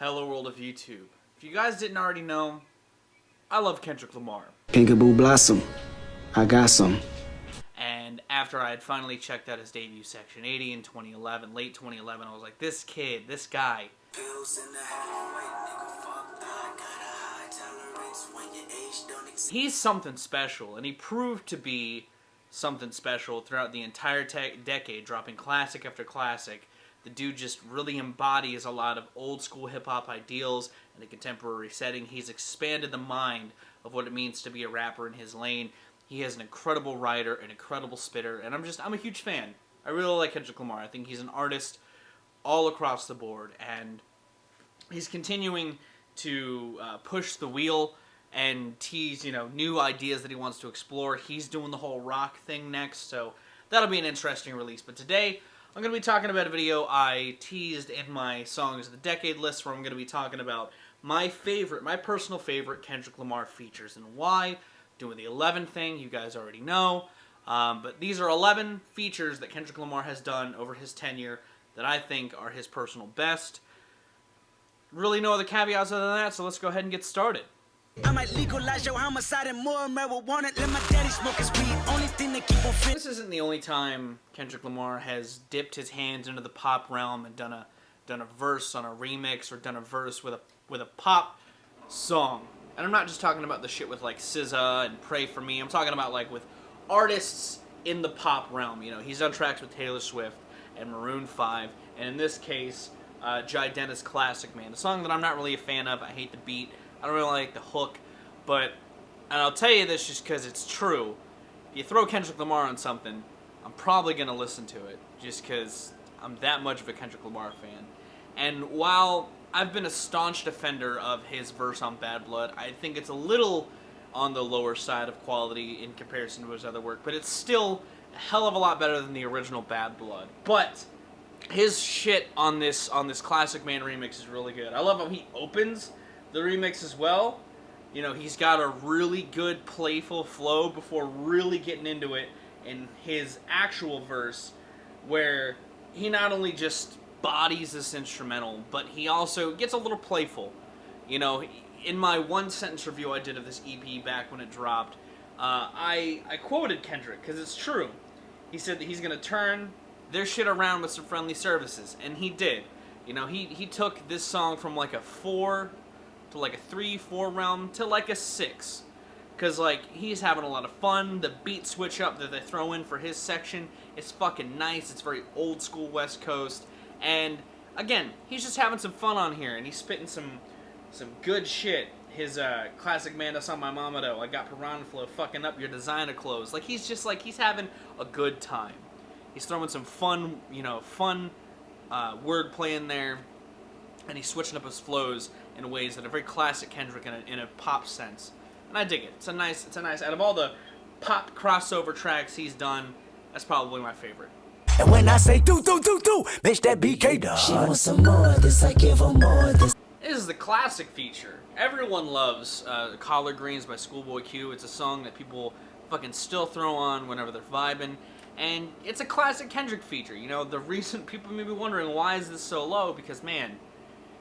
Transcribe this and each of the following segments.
Hello world of YouTube. If you guys didn't already know, I love Kendrick Lamar. Pinkaboo Blossom, I got some. And after I had finally checked out his debut Section 80 in 2011, late 2011, I was like, this kid, this guy. He's something special, and he proved to be something special throughout the entire decade, dropping classic after classic. The dude just really embodies a lot of old school hip-hop ideals in a contemporary setting. He's expanded the mind of what it means to be a rapper in his lane. He has an incredible writer, an incredible spitter, and I'm a huge fan. I really like Kendrick Lamar. I think he's an artist all across the board, and he's continuing to push the wheel and tease, new ideas that he wants to explore. He's doing the whole rock thing next, so that'll be an interesting release. But today, I'm going to be talking about a video I teased in my Songs of the Decade list, where I'm going to be talking about my personal favorite Kendrick Lamar features and why. Doing the 11 thing, you guys already know. But these are 11 features that Kendrick Lamar has done over his tenure that I think are his personal best. Really no other caveats other than that, so let's go ahead and get started. I might legalize your homicide and more marijuana. Let my daddy smoke his weed. Only thing that keep on fit. This isn't the only time Kendrick Lamar has dipped his hands into the pop realm and done a verse on a remix or done a verse with a pop song. And I'm not just talking about the shit with like SZA and Pray For Me. I'm talking about like with artists in the pop realm. He's done tracks with Taylor Swift and Maroon 5, and in this case, Jai Dennis' Classic Man, a song that I'm not really a fan of. I hate the beat. I don't really like the hook, and I'll tell you this just because it's true. If you throw Kendrick Lamar on something, I'm probably going to listen to it, just because I'm that much of a Kendrick Lamar fan. And while I've been a staunch defender of his verse on Bad Blood, I think it's a little on the lower side of quality in comparison to his other work, but it's still a hell of a lot better than the original Bad Blood. But his shit on this Classic Man remix is really good. I love how he opens the remix as well. He's got a really good playful flow before really getting into it in his actual verse, where he not only just bodies this instrumental, but he also gets a little playful. In my one sentence review I did of this EP back when it dropped, I quoted Kendrick, because it's true. He said that he's going to turn their shit around with some friendly services, and he did. He took this song from like a 4 to like a 3-4 realm to like a 6, because he's having a lot of fun. The beat switch up that they throw in for his section is fucking nice. It's very old school West Coast, and again, he's just having some fun on here, and he's spitting some good shit. His Classic Man, That's On My Mama Though, I Got Piranha Flow, Fucking Up Your Designer Clothes. He's just he's having a good time. He's throwing some fun wordplay in there, and he's switching up his flows in ways that are very classic Kendrick in a pop sense. And I dig it. It's a nice, out of all the pop crossover tracks he's done, that's probably my favorite. And when I say do, bitch, that BK dog. She wants some more of this, I give her more of this. This is the classic feature. Everyone loves Collard Greens by Schoolboy Q. It's a song that people fucking still throw on whenever they're vibing. And it's a classic Kendrick feature. The reason people may be wondering why is this so low, because man,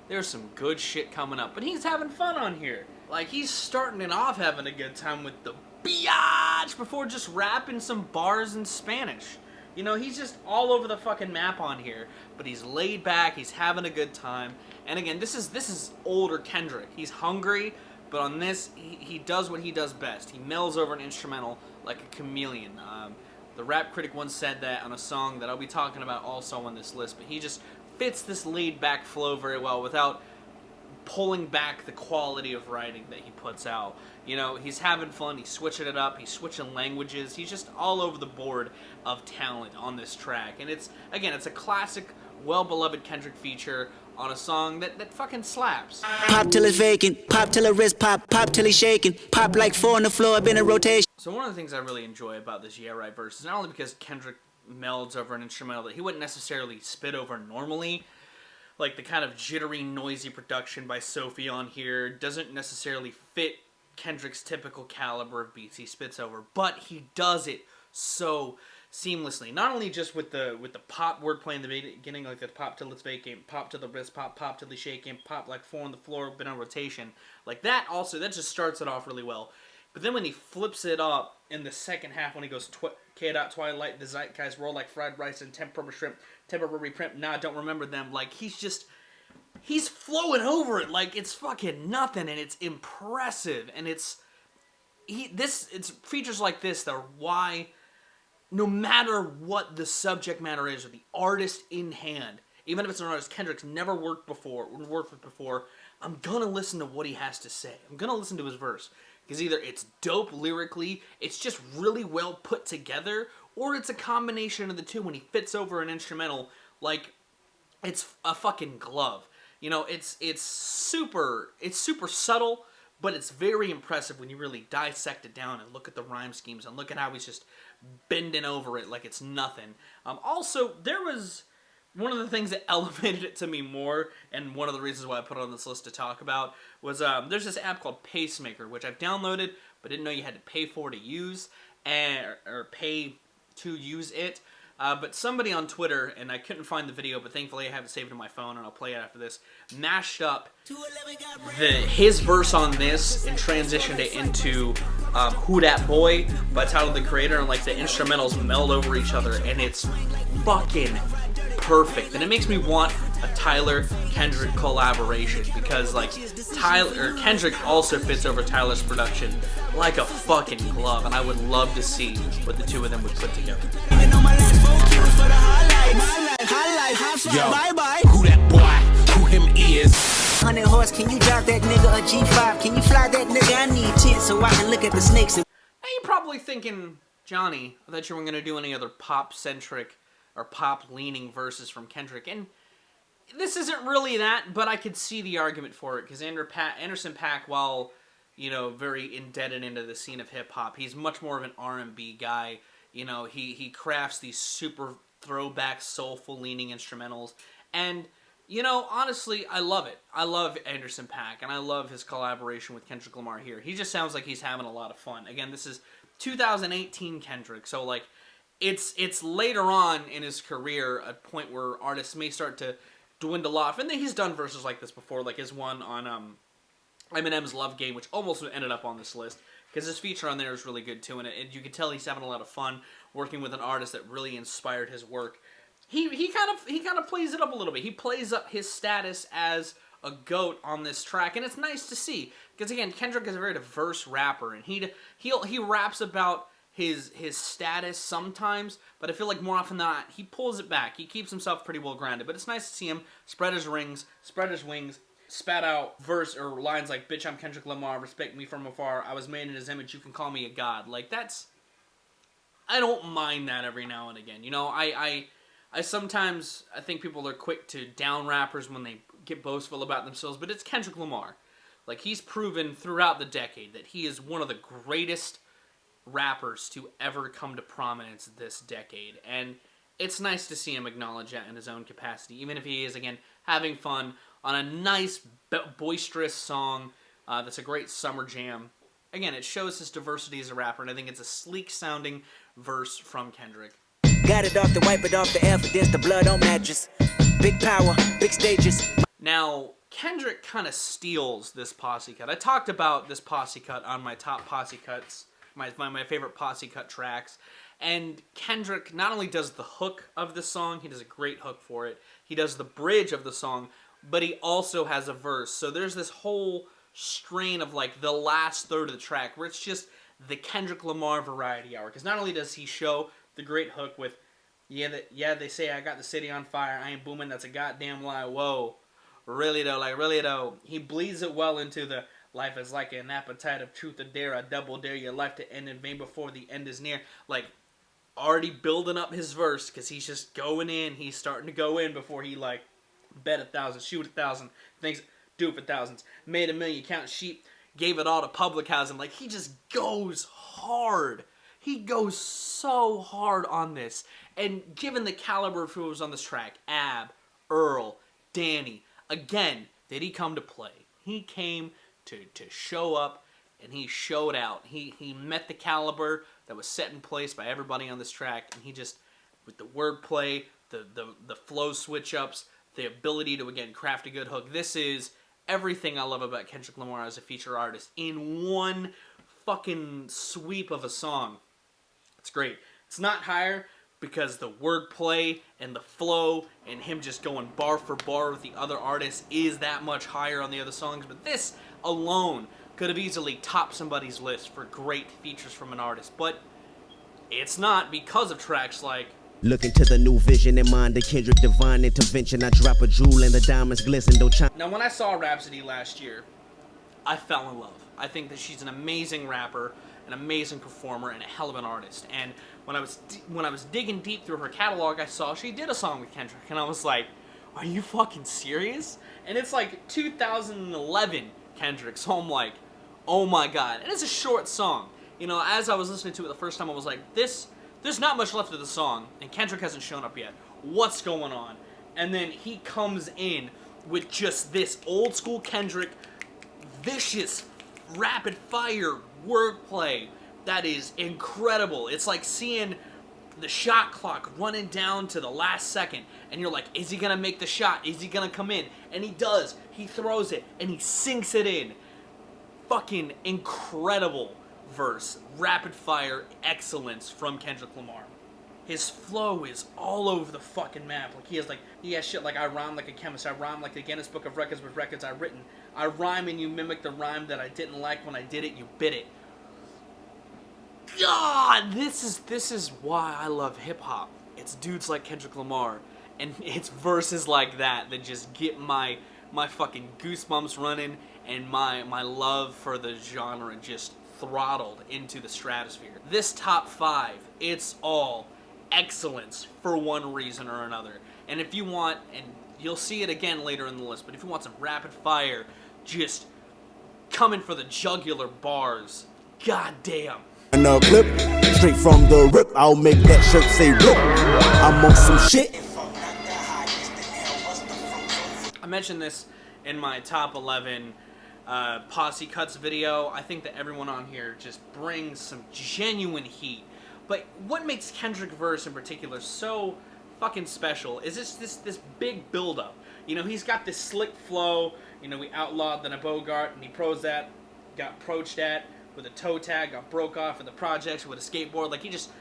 there's some good shit coming up. But he's having fun on here. He's starting it off having a good time with the biatch before just rapping some bars in Spanish. He's just all over the fucking map on here, but he's laid back, he's having a good time. And again, this is older Kendrick. He's hungry, but on this, he does what he does best. He melds over an instrumental like a chameleon. The Rap Critic once said that on a song that I'll be talking about also on this list, but he just fits this laid-back flow very well without pulling back the quality of writing that he puts out. He's having fun, he's switching it up, he's switching languages, he's just all over the board of talent on this track. And it's a classic, well-beloved Kendrick feature on a song that fucking slaps. Pop till it's vacant, pop till it wrist pop till he's shaking, pop like 4 on the floor, been in rotation. So one of the things I really enjoy about this Yeah Right verse is not only because Kendrick melds over an instrumental that he wouldn't necessarily spit over normally, like the kind of jittery, noisy production by Sophie on here doesn't necessarily fit Kendrick's typical caliber of beats he spits over, but he does it so seamlessly. Not only just with the pop wordplay in the beginning, like the pop till it's vacant, pop to the wrist, pop till he's shaking, pop like 4 on the floor, been on rotation. Like that also, that just starts it off really well. But then when he flips it up in the second half, when he goes K-Dot Twilight, the Zeitgeist roll like fried rice and temporary shrimp, temporary print, nah, don't remember them. Like he's flowing over it like it's fucking nothing, and it's impressive, and it's features like this that are why, no matter what the subject matter is or the artist in hand, even if it's an artist Kendrick's never worked with before, I'm gonna listen to what he has to say. I'm gonna listen to his verse. Because either it's dope lyrically, it's just really well put together, or it's a combination of the two when he fits over an instrumental like it's a fucking glove. You know, it's super subtle, but it's very impressive when you really dissect it down and look at the rhyme schemes and look at how he's just bending over it like it's nothing. Also, there was one of the things that elevated it to me more, and one of the reasons why I put it on this list to talk about, was there's this app called Pacemaker, which I've downloaded, but didn't know you had to pay for to use, or pay to use it. But somebody on Twitter, and I couldn't find the video, but thankfully I have it saved in my phone, and I'll play it after this, mashed up his verse on this and transitioned it into Who Dat Boy by Tyler, the Creator, and like the instrumentals meld over each other, and it's fucking perfect. And it makes me want a Tyler Kendrick collaboration, because like Kendrick also fits over Tyler's production like a fucking glove, and I would love to see what the two of them would put together. Yo, who that boy, who him is. 100 horse, can you drop that nigga a G5? Can you fly that nigga? I need 10 so I can look at the snakes. Now you're probably thinking, Johnny, I thought you weren't going to do any other pop-centric or pop-leaning verses from Kendrick, and this isn't really that, but I could see the argument for it, because Anderson .Paak, while, you know, very indebted into the scene of hip-hop, he's much more of an R&B guy. You know, he crafts these super throwback, soulful-leaning instrumentals, and, you know, honestly, I love it. I love Anderson .Paak, and I love his collaboration with Kendrick Lamar here. He just sounds like he's having a lot of fun. Again, this is 2018 Kendrick, so, like, it's later on in his career, a point where artists may start to dwindle off, and then he's done verses like this before, like his one on Eminem's Love Game, which almost ended up on this list, because his feature on there is really good too, and you can tell he's having a lot of fun working with an artist that really inspired his work. He kind of plays it up a little bit. He plays up his status as a GOAT on this track, and it's nice to see, because again, Kendrick is a very diverse rapper, and he raps about his status sometimes, but I feel like more often than not, he pulls it back. He keeps himself pretty well grounded, but it's nice to see him spread his wings, spat out verse or lines like, "Bitch, I'm Kendrick Lamar, respect me from afar, I was made in his image, you can call me a god." Like, that's, I don't mind that every now and again. You know, I sometimes, I think people are quick to down rappers when they get boastful about themselves, but it's Kendrick Lamar. Like, he's proven throughout the decade that he is one of the greatest rappers to ever come to prominence this decade, and it's nice to see him acknowledge that in his own capacity, even if he is, again, having fun on a nice, boisterous song that's a great summer jam. Again, it shows his diversity as a rapper, and I think it's a sleek-sounding verse from Kendrick. Got it off to wipe it off the evidence, the blood on mattress. Big power, big stages. Now, Kendrick kind of steals this posse cut. I talked about this posse cut on my top posse cuts, my favorite posse cut tracks, and Kendrick not only does the hook of the song, he does a great hook for it, he does the bridge of the song, but he also has a verse. So there's this whole strain of like the last third of the track where it's just the Kendrick Lamar variety hour, because not only does he show the great hook with, yeah, they say I got the city on fire, I ain't booming, that's a goddamn lie, whoa, really though, like really though, he bleeds it well into the life is like an appetite of truth or dare, I double dare your life to end in vain before the end is near. Like, already building up his verse, because he's just going in, he's starting to go in before he like bet 1,000, shoot 1,000, things, do it for thousands, made $1 million, count sheep, gave it all to public housing. Like, he just goes hard. He goes so hard on this. And given the caliber of who was on this track, Ab, Earl, Danny, again, did he come to play? He came to show up, and he showed out. He met the caliber that was set in place by everybody on this track, and he just, with the wordplay, the flow switch-ups, the ability to, again, craft a good hook. This is everything I love about Kendrick Lamar as a feature artist in one fucking sweep of a song. It's great. It's not higher because the wordplay and the flow and him just going bar for bar with the other artists is that much higher on the other songs, but this alone could have easily topped somebody's list for great features from an artist, but it's not because of tracks like Looking to the new vision in mind, the Kendrick divine intervention. I drop a jewel and the diamonds glisten. Don't chime. Now, when I saw Rhapsody last year, I fell in love. I think that she's an amazing rapper, an amazing performer, and a hell of an artist. And when I was digging deep through her catalog, I saw she did a song with Kendrick, and I was like, "Are you fucking serious?" And it's like 2011 Kendrick, so I'm like, "Oh my god!" And it's a short song. You know, as I was listening to it the first time, I was like, There's not much left of the song, and Kendrick hasn't shown up yet. What's going on?" And then he comes in with just this old school Kendrick, vicious, rapid fire wordplay that is incredible. It's like seeing the shot clock running down to the last second, and you're like, is he gonna make the shot? Is he gonna come in? And he does. He throws it, and he sinks it in. Fucking incredible verse, rapid fire excellence from Kendrick Lamar. His flow is all over the fucking map. Like he has shit like I rhyme like a chemist, I rhyme like the Guinness Book of Records with records I've written. I rhyme and you mimic the rhyme that I didn't like. When I did it, you bit it. God, this is why I love hip hop. It's dudes like Kendrick Lamar, and it's verses like that just get my fucking goosebumps running, and my love for the genre just throttled into the stratosphere. This top 5, it's all excellence for one reason or another. And if you want, and you'll see it again later in the list, but if you want some rapid fire, just coming for the jugular bars, goddamn. And a clip straight from the rip, I'll make that shirt say rip. I'm on some shit. I mentioned this in my top 11 Posse Cuts video. I think that everyone on here just brings some genuine heat. But what makes Kendrick verse in particular so fucking special is this big build-up. You know, he's got this slick flow. You know, we outlawed then a Bogart, and he got approached at with a toe tag, got broke off in the projects with a skateboard. Like, he just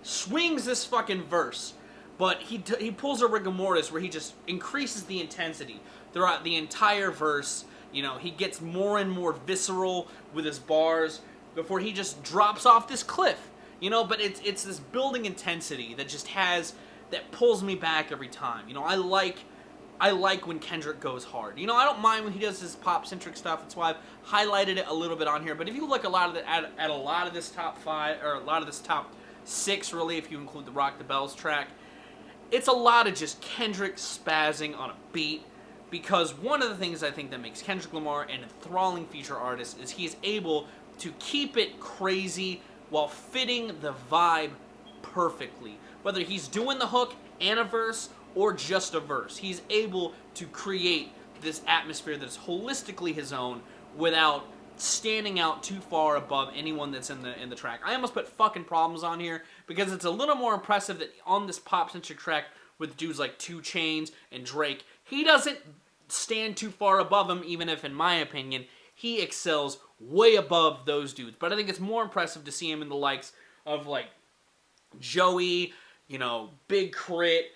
swings this fucking verse. But he pulls a rigor mortis where he just increases the intensity throughout the entire verse. You know, he gets more and more visceral with his bars before he just drops off this cliff. You know, but it's this building intensity that just that pulls me back every time. You know, I like when Kendrick goes hard. You know, I don't mind when he does his pop-centric stuff. That's why I've highlighted it a little bit on here. But if you look at a lot of this top 5, or a lot of this top 6, really, if you include the Rock the Bells track, it's a lot of just Kendrick spazzing on a beat. Because one of the things I think that makes Kendrick Lamar an enthralling feature artist is he's able to keep it crazy while fitting the vibe perfectly. Whether he's doing the hook and a verse or just a verse, he's able to create this atmosphere that's holistically his own without standing out too far above anyone that's in the track. I almost put fucking Problems on here because it's a little more impressive that on this pop-centric track with dudes like 2 Chainz and Drake, he doesn't stand too far above him, even if, in my opinion, he excels way above those dudes. But I think it's more impressive to see him in the likes of, like, Joey, you know, Big Crit,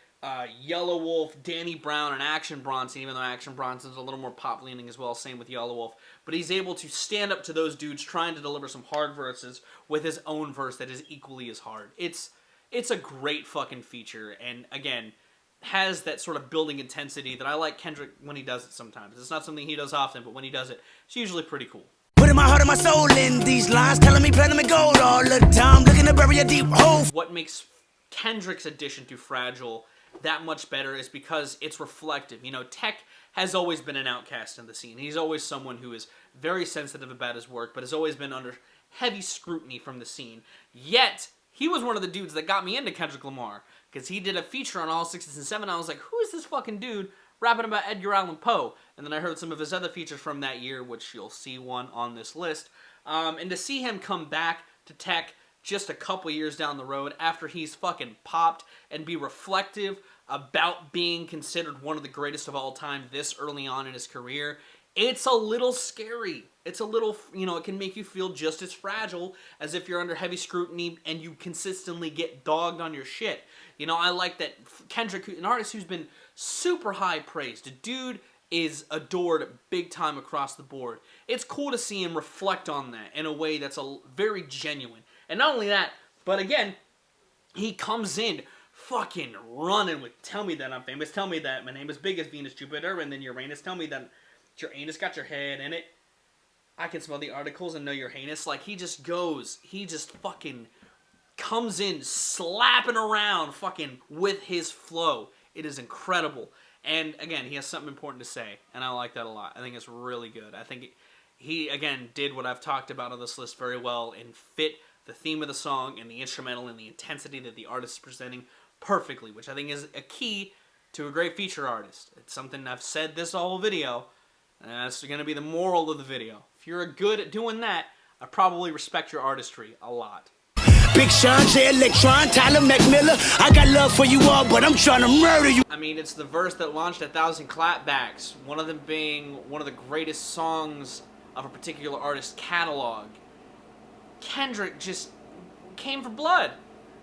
Yellow Wolf, Danny Brown, and Action Bronson, even though Action Bronson's a little more pop-leaning as well, same with Yellow Wolf. But he's able to stand up to those dudes trying to deliver some hard verses with his own verse that is equally as hard. It's a great fucking feature, and again, has that sort of building intensity that I like Kendrick when he does it sometimes. It's not something he does often, but when he does it, it's usually pretty cool. Putting my heart and my soul in these lines, telling me platinum and gold all the time, looking to bury a deep hole. What makes Kendrick's addition to Fragile that much better is because it's reflective. You know, Tech has always been an outcast in the scene. He's always someone who is very sensitive about his work, but has always been under heavy scrutiny from the scene. Yet, he was one of the dudes that got me into Kendrick Lamar, because he did a feature on All 6s and 7. I was like, who is this fucking dude rapping about Edgar Allan Poe? And then I heard some of his other features from that year, which you'll see one on this list. And to see him come back to Tech, just a couple years down the road after he's fucking popped and be reflective about being considered one of the greatest of all time this early on in his career, it's a little scary. It's a little, you know, it can make you feel just as fragile as if you're under heavy scrutiny and you consistently get dogged on your shit. You know, I like that Kendrick, an artist who's been super high praised, a dude is adored big time across the board. It's cool to see him reflect on that in a way that's very genuine. And not only that, but again, he comes in fucking running with, tell me that I'm famous, tell me that my name is big as Venus, Jupiter, and then Uranus, tell me that your anus got your head in it. I can smell the articles and know you're heinous. Like, he just fucking comes in slapping around fucking with his flow. It is incredible. And again, he has something important to say, and I like that a lot. I think it's really good. I think he, again, did what I've talked about on this list very well and fit the theme of the song and the instrumental and the intensity that the artist is presenting perfectly, which I think is a key to a great feature artist. It's something I've said this whole video, and that's going to be the moral of the video. If you're good at doing that, I probably respect your artistry a lot. Big Sean, J Electron, Tyler McMillan. I got love for you all, but I'm trying to murder you. I mean, it's the verse that launched 1,000 clapbacks, one of them being one of the greatest songs of a particular artist's catalog. Kendrick just came for blood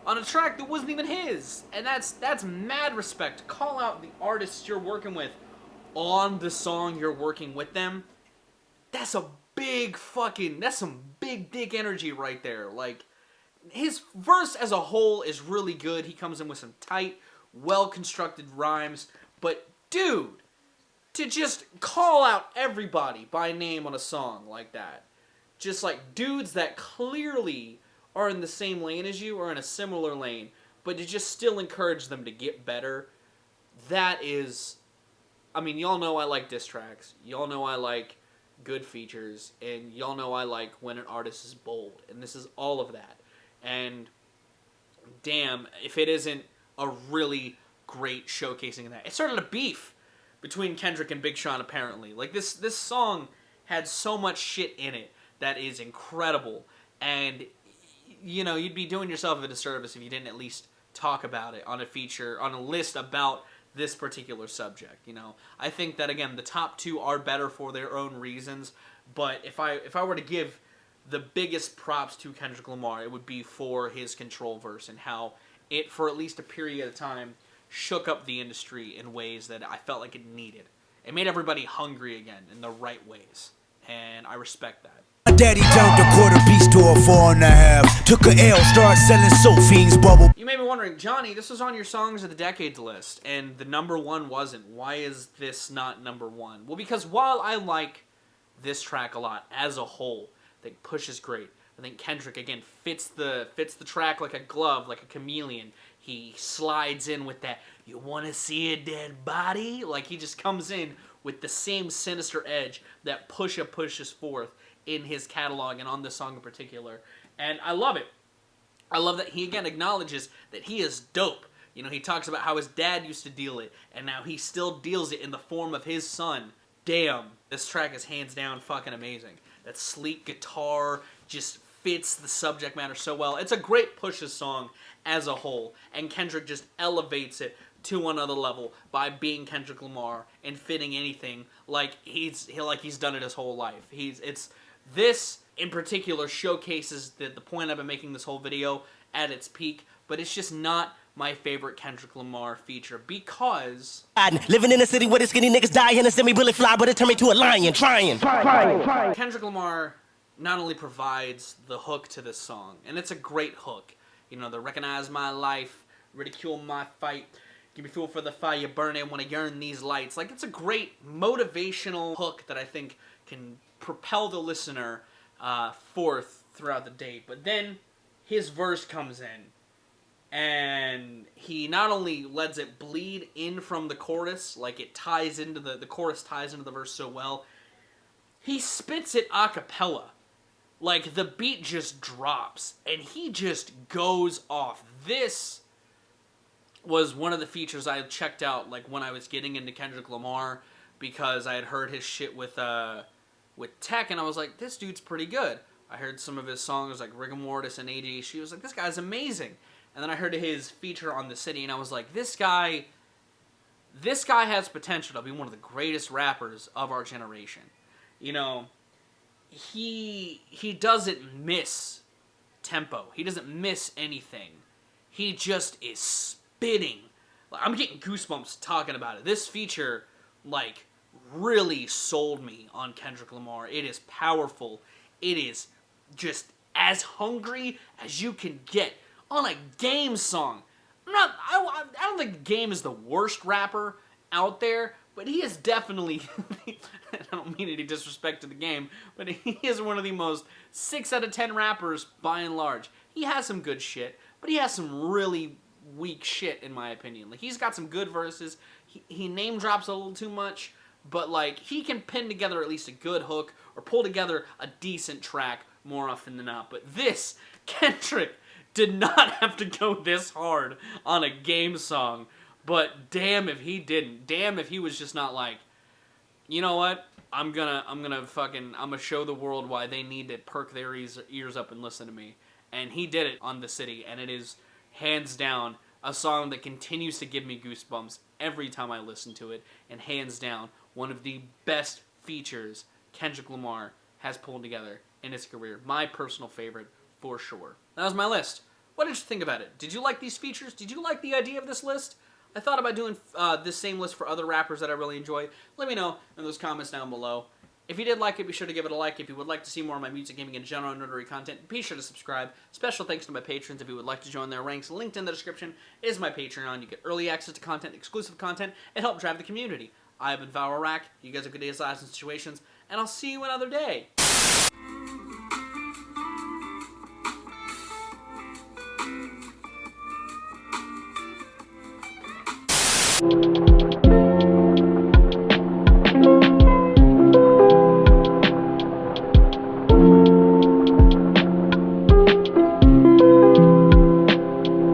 on a track that wasn't even his. And that's mad respect. Call out the artists you're working with on the song you're working with them. That's a big fucking, that's some big dick energy right there. Like, his verse as a whole is really good. He comes in with some tight, well-constructed rhymes. But, dude, to just call out everybody by name on a song like that, just like dudes that clearly are in the same lane as you or in a similar lane, but to just still encourage them to get better, that is, I mean, y'all know I like diss tracks. Y'all know I like good features. And y'all know I like when an artist is bold. And this is all of that. And damn, if it isn't a really great showcasing of that. It started a beef between Kendrick and Big Sean, apparently. Like, this song had so much shit in it that is incredible. And, you know, you'd be doing yourself a disservice if you didn't at least talk about it on a feature, on a list about this particular subject, you know. I think that, again, the top two are better for their own reasons. But if I were to give the biggest props to Kendrick Lamar, it would be for his Control verse and how it, for at least a period of time, shook up the industry in ways that I felt like it needed. It made everybody hungry again in the right ways, and I respect that. My daddy dumped a quarter piece to a 4.5. Took a L, started selling soap fiends bubble. You may be wondering, Johnny, this was on your Songs of the Decades list, and the number one wasn't. Why is this not number one? Well, because while I like this track a lot as a whole, I think Push is great. I think Kendrick, again, fits the track like a glove, like a chameleon. He slides in with that, you want to see a dead body? Like, he just comes in with the same sinister edge that Pusha pushes forth in his catalog and on this song in particular. And I love it. I love that he, again, acknowledges that he is dope. You know, he talks about how his dad used to deal it, and now he still deals it in the form of his son. Damn, this track is hands down fucking amazing. That sleek guitar just fits the subject matter so well. It's a great Pusha song as a whole, and Kendrick just elevates it to another level by being Kendrick Lamar and fitting anything like he's done it his whole life. This in particular showcases the point I've been making this whole video at its peak, but it's just not my favorite Kendrick Lamar feature because Living in a city where the skinny niggas die and a semi-bullet fly, but it turned me to a lion, trying. Kendrick Lamar not only provides the hook to this song, and it's a great hook. You know, the recognize my life, ridicule my fight, give me fuel for the fire, burn it when I yearn these lights. Like, it's a great motivational hook that I think can propel the listener forth throughout the day. But then his verse comes in, and he not only lets it bleed in from the chorus, like it ties into the chorus ties into the verse so well, he spits it a cappella. Like, the beat just drops, and he just goes off. This was one of the features I checked out, like, when I was getting into Kendrick Lamar, because I had heard his shit with Tech, and I was like, this dude's pretty good. I heard some of his songs like Rigor Mortis and ADHD. I was like, this guy's amazing. And then I heard his feature on The City, and I was like, this guy has potential to be one of the greatest rappers of our generation. You know, he doesn't miss tempo. He doesn't miss anything. He just is spitting. I'm getting goosebumps talking about it. This feature, like, really sold me on Kendrick Lamar. It is powerful. It is just as hungry as you can get on a Game song. I don't think Game is the worst rapper out there, but he is definitely, I don't mean any disrespect to the Game, but he is one of the most 6 out of 10 rappers by and large. He has some good shit, but he has some really weak shit in my opinion. Like, he's got some good verses. He name drops a little too much, but like, he can pin together at least a good hook or pull together a decent track more often than not. But this, Kendrick did not have to go this hard on a Game song, but damn if he didn't. Damn if he was just not like, you know what? I'm gonna show the world why they need to perk their ears up and listen to me. And he did it on The City, and it is hands down a song that continues to give me goosebumps every time I listen to it, and hands down one of the best features Kendrick Lamar has pulled together in his career. My personal favorite, for sure. That was my list. What did you think about it? Did you like these features? Did you like the idea of this list? I thought about doing this same list for other rappers that I really enjoy. Let me know in those comments down below. If you did like it, be sure to give it a like. If you would like to see more of my music, gaming, and general nerdery content, be sure to subscribe. Special thanks to my patrons if you would like to join their ranks. Linked in the description is my Patreon. You get early access to content, exclusive content, and help drive the community. I have been Valor Rack. You guys have good days, lives, and situations, and I'll see you another day.